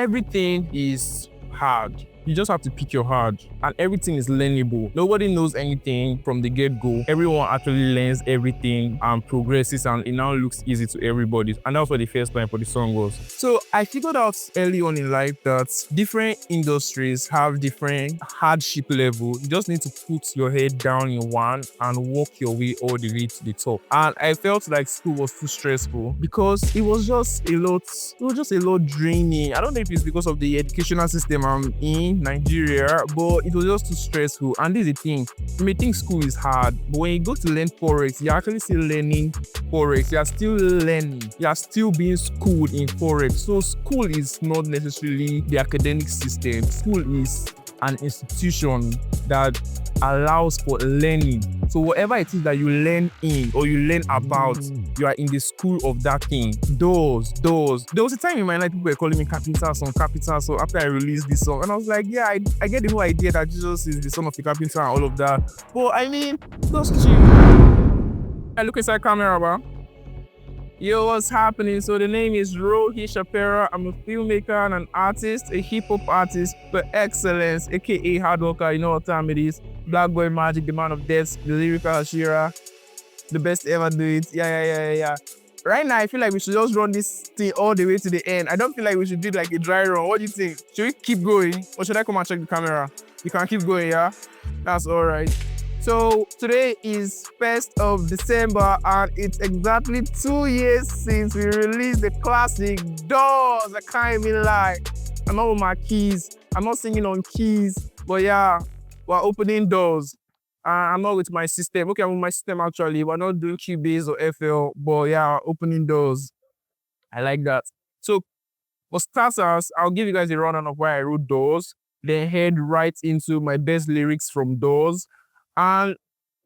everything is hard. You just have to pick your hard, and everything is learnable. Nobody knows anything from the get-go. Everyone actually learns everything and progresses, and it now looks easy to everybody. And that's what the first line for the song was. So I figured out early on in life that different industries have different hardship level. You just need to put your head down in one and walk your way all the way to the top. And I felt like school was too stressful because it was just a lot draining. I don't know if it's because of the educational system I'm in Nigeria, but it was just too stressful. And this is the thing, you may think school is hard, but when you go to learn forex, you're actually still learning forex. You're still learning, you're still being schooled in forex. So school is not necessarily the academic system. School is an institution that allows for learning. So whatever it is that you learn in or you learn about, you are in the school of that thing. Doors. There was a time in my life people were calling me carpenter. So after I released this song, and I was like, yeah, I get the whole idea that Jesus is the son of a carpenter and all of that. But I mean, just chill. I look inside camera, bro. Yo, what's happening? So the name is Rohi Shaapera. I'm a filmmaker and an artist, a hip-hop artist for excellence, aka hard worker. You know what time it is. Black Boy Magic, the man of death, the lyrical Ashira, the best ever do it. Yeah. Right now, I feel like we should just run this thing all the way to the end. I don't feel like we should do like a dry run. What do you think? Should we keep going or should I come and check the camera? You can keep going, yeah? That's all right. So today is 1st of December and it's exactly 2 years since we released the classic Doors. I can't even lie. I'm not with my keys. I'm not singing on keys, but yeah, we're opening doors. I'm not with my system. Okay, I'm with my system actually. We're not doing Cubase or FL, but yeah, opening doors. I like that. So for starters, I'll give you guys a rundown of why I wrote Doors, then head right into my best lyrics from Doors, and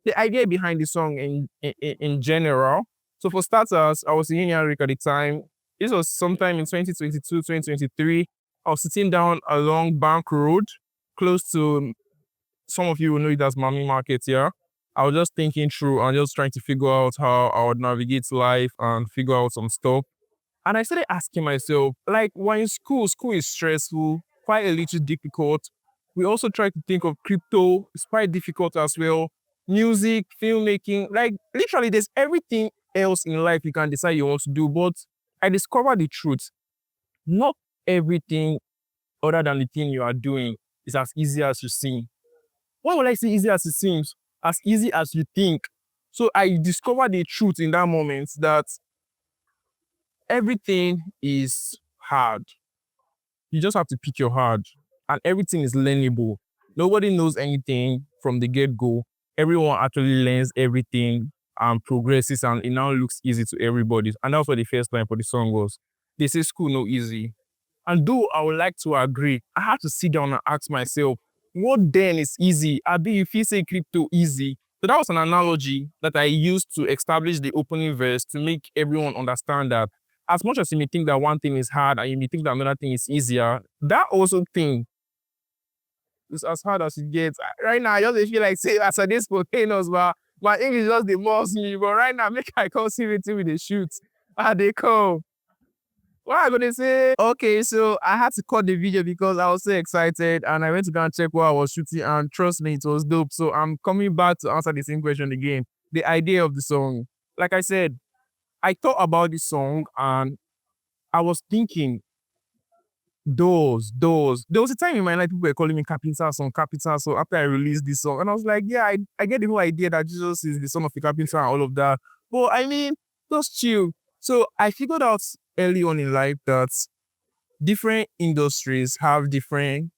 the idea behind the song in general. So for starters, I was in Henry at the time. This was sometime in 2022, 2023. I was sitting down along Bank Road, close to, some of you will know it as Mami Market, yeah? I was just thinking through and just trying to figure out how I would navigate life and figure out some stuff. And I started asking myself, like, when in school is stressful, quite a little difficult. We also try to think of crypto, it's quite difficult as well. Music, filmmaking, like literally there's everything else in life you can decide you want to do. But I discovered the truth. Not everything other than the thing you are doing is as easy as you seem. Why would I say easy as it seems? As easy as you think. So I discovered the truth in that moment that everything is hard. You just have to pick your hard, and everything is learnable. Nobody knows anything from the get-go. Everyone actually learns everything and progresses, and it now looks easy to everybody. And that's what the first line for the song was. They say school no easy. And though I would like to agree, I had to sit down and ask myself, what then is easy? Abi, if you say crypto easy. So that was an analogy that I used to establish the opening verse to make everyone understand that as much as you may think that one thing is hard and you may think that another thing is easier, that also thing is as hard as it gets. Right now, I just feel like say as I did spontaneous, but my English just the most me. But right now, make I come see with the shoots. They come. What am I gonna say? Okay, so I had to cut the video because I was so excited and I went to go and check what I was shooting, and trust me, it was dope. So I'm coming back to answer the same question again. The idea of the song. Like I said, I thought about this song and I was thinking, doors. There was a time in my life people were calling me carpenter. So after I released this song, and I was like, yeah, I get the whole idea that Jesus is the son of a carpenter and all of that. But I mean, just chill. So I figured out early on in life that different industries have different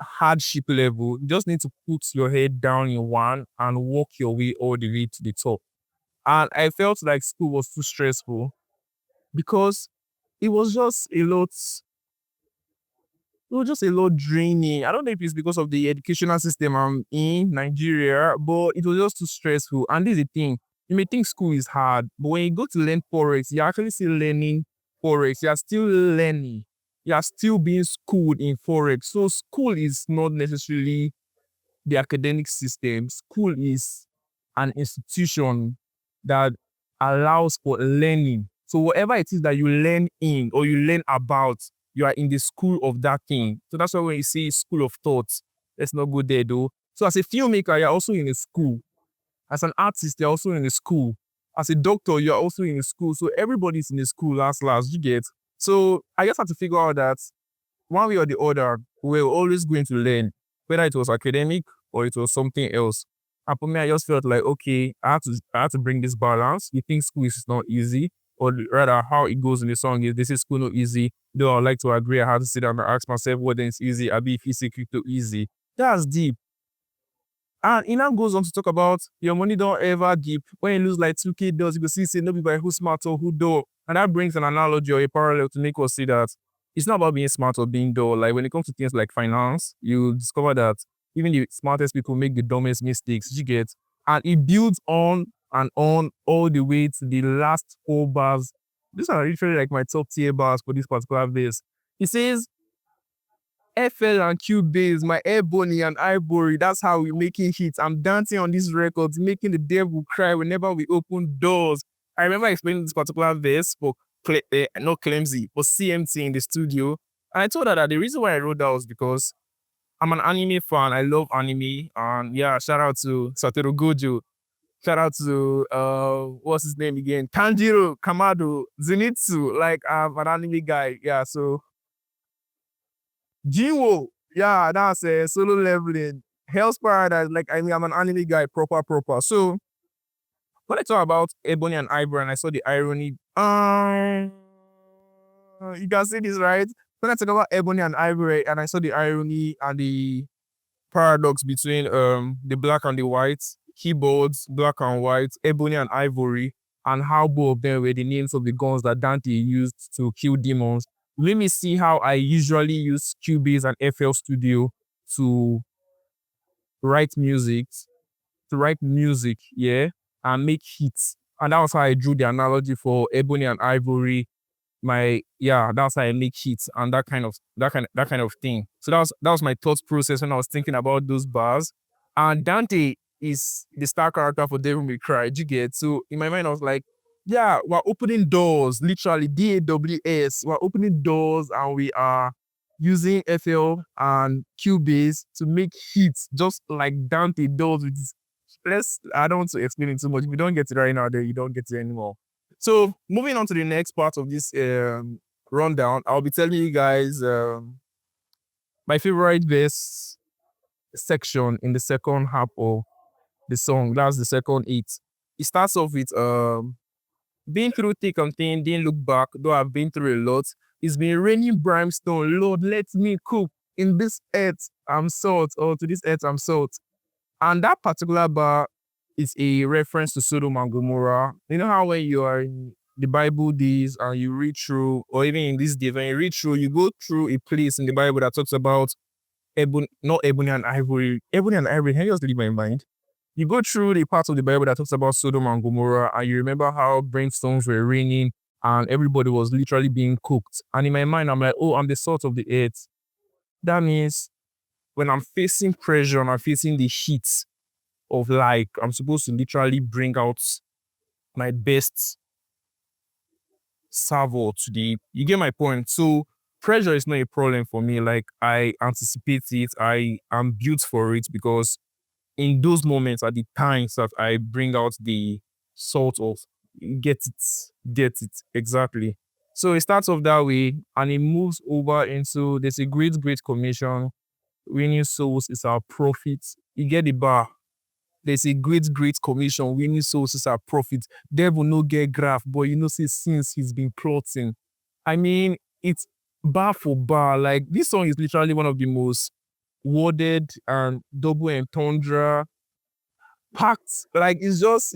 hardship level. You just need to put your head down in one and walk your way all the way to the top. And I felt like school was too stressful because it was just a lot draining. I don't know if it's because of the educational system I'm in Nigeria, but it was just too stressful. And this is the thing, you may think school is hard, but when you go to learn forex, you're actually still learning forex. You're still learning. You're still being schooled in forex. So school is not necessarily the academic system. School is an institution that allows for learning. So whatever it is that you learn in or you learn about, you are in the school of that thing. So that's why when you see school of thought, let's not go there though. So as a filmmaker, you're also in a school. As an artist, you're also in a school. As a doctor, you're also in a school. So everybody's in a school last, you get. So I just had to figure out that one way or the other, we were always going to learn, whether it was academic or it was something else. And for me, I just felt like, okay, I had to bring this balance. You think school is not easy, or rather, how it goes in the song is, this is school not easy. Though I like to agree, I had to sit down and ask myself, what then is easy? I be if it's crypto easy. That's deep. And it now goes on to talk about your money don't ever deep. When you lose like 2K dollars, you go see, say, no be by who smart or who dull. And that brings an analogy or a parallel to make us see that it's not about being smart or being dull. Like when it comes to things like finance, you discover that even the smartest people make the dumbest mistakes, you get. And it builds on and on all the way to the last 4 bars. These are literally like my top tier bars for this particular verse. It says, FL and Cubase, my Ebony and Ivory, that's how we're making hits. I'm dancing on these records, making the devil cry whenever we open doors. I remember explaining this particular verse for, not Clemsy, for CMT in the studio. And I told her that the reason why I wrote that was because I'm an anime fan. I love anime. And yeah, shout out to Satoru Gojo. Shout out to, what's his name again? Tanjiro Kamado, Zenitsu. Like, I'm an anime guy. Yeah, so Jinwo, yeah, that's a solo leveling. Hell's Paradise, like I mean, I'm an anime guy, proper. So when I talk about Ebony and Ivory and I saw the irony, you can see this, right? When I talk about Ebony and Ivory and I saw the irony and the paradox between the black and the white, keyboards, black and white, Ebony and Ivory, and how both of them were the names of the guns that Dante used to kill demons. Let me see how I usually use Cubase and FL Studio to write music, yeah, and make hits. And that was how I drew the analogy for Ebony and Ivory. That's how I make hits and that kind of thing. So that was my thought process when I was thinking about those bars. And Dante is the star character for Devil May Cry. Do you get? So in my mind, I was like, yeah, we're opening doors, literally DAWS. We're opening doors and we are using FL and Cubase to make hits, just like Dante does with his. I don't want to explain it too much. If you don't get it right now, then you don't get it anymore. So moving on to the next part of this rundown, I'll be telling you guys my favorite verse section in the second half of the song. That's the second eight. It starts off with been through thick and thin, didn't look back, though I've been through a lot. It's been raining brimstone. Lord, let me cook. In this earth, I'm salt, or to this earth, I'm salt. And that particular bar is a reference to Sodom and Gomorrah. You know how when you are in the Bible days and you read through, or even in this day, when you read through, you go through a place in the Bible that talks about not Ebony and Ivory. Ebony and Ivory, can you just leave my mind? You go through the parts of the Bible that talks about Sodom and Gomorrah, and you remember how brimstones were raining and everybody was literally being cooked. And in my mind, I'm like, oh, I'm the salt of the earth. That means when I'm facing pressure and I'm facing the heat of like, I'm supposed to literally bring out my best servo today. You get my point? So pressure is not a problem for me. Like I anticipate it. I am built for it because in those moments are the times that I bring out the sort of get it exactly. So it starts off that way and it moves over into there's a great commission. Winning souls is our profit. You get the bar. There's a great commission. Winning souls is our profit. Devil no get graph, but you know, since he's been plotting. I mean, it's bar for bar. Like this song is literally one of the most worded and double entendre packed. Like it's just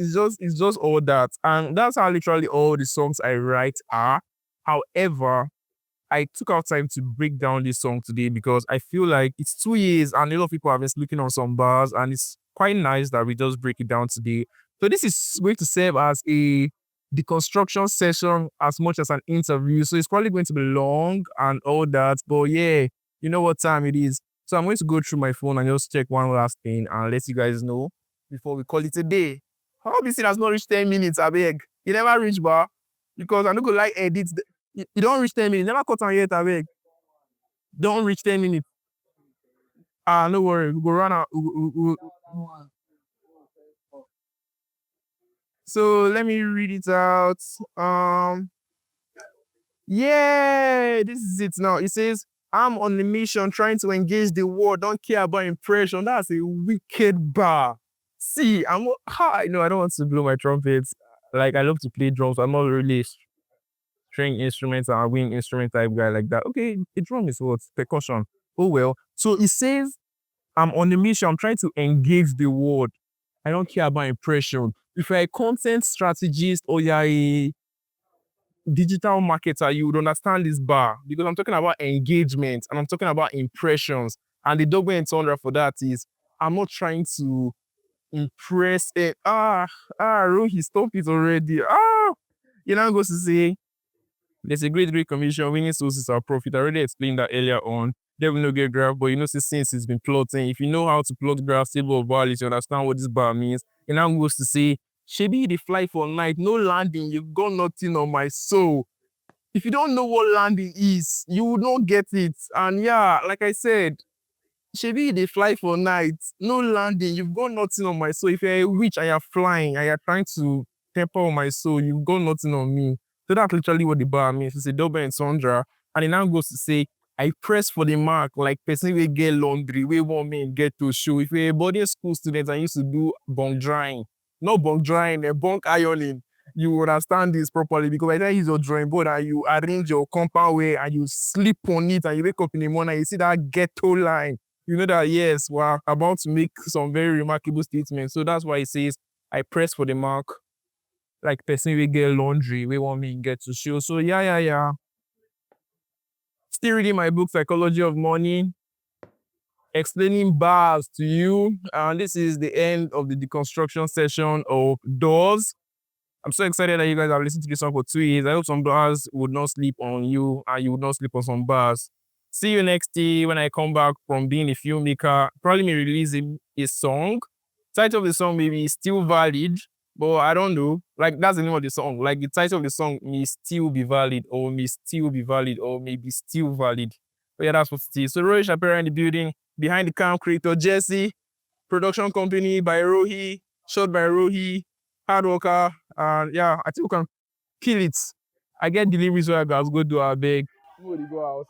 all that. And that's how literally all the songs I write are. However, I took out time to break down this song today because I feel like it's 2 years and a lot of people have been looking on some bars and it's quite nice that we just break it down today. So this is going to serve as a deconstruction session as much as an interview. So it's probably going to be long and all that. But yeah, you know what time it is. So I'm going to go through my phone and just check one last thing and let you guys know before we call it a day. How this thing has not reached 10 minutes, I beg. You never reach, bar. because I don't go like edit. You don't reach 10 minutes. Never cut on yet, abeg. Don't reach 10 minutes. No worry. We go run out. So let me read it out. Yeah, this is it now. It says, I'm on a mission trying to engage the world, don't care about impression. That's a wicked bar. See, I know I don't want to blow my trumpets. Like, I love to play drums. I'm not really string instruments and wind instrument type guy like that. Okay, a drum is what? Percussion. Oh well. So it says, I'm on a mission. I'm trying to engage the world. I don't care about impression. If you're a content strategist or you're a digital marketer, you would understand this bar because I'm talking about engagement and I'm talking about impressions. And the double entendre for that is I'm not trying to impress it. Rohi, stop it already. You know, goes to say there's a great commission, winning sources are profit. I already explained that earlier on. There will no get graph, but you know, since it's been plotting, if you know how to plot graph, table of values, you understand what this bar means. And now goes to say, Shebi the fly for night, no landing, you got nothing on my soul. If you don't know what landing is, you will not get it. And yeah, like I said, Shebi they fly for night, no landing, you've got nothing on my soul. If you're a witch and you're flying and you're trying to temper on my soul, you've got nothing on me. So that's literally what the bar means. It's a double entendre. And it now goes to say, I press for the mark like person will get laundry, we want me get to show. If you're a boarding school student and used to do bunk drying, not bunk drying, bunk ironing, you will understand this properly because by the time you use your drawing board and you arrange your compound way and you sleep on it and you wake up in the morning and you see that ghetto line, you know that yes, we're about to make some very remarkable statements. So that's why it says, I press for the mark like person we get laundry, we want me get to show. So yeah. Still reading my book, Psychology of Money, explaining bars to you. And this is the end of the deconstruction session of Doors. I'm so excited that you guys have listened to this song for 2 years. I hope some bars would not sleep on you and you would not sleep on some bars. See you next year when I come back from being a filmmaker. Probably me releasing a song. Title of the song maybe is Still Valid, but I don't know. Like, that's the name of the song. Like, the title of the song may still be valid or may still be valid or maybe still valid. But yeah, that's what it is. So Rohi Shaapera in the building. Behind the cam, creator Jesse. Production company by Rohi. Shot by Rohi. Hard worker. And yeah, I think we can kill it. I get deliveries where I go do our big. Go out.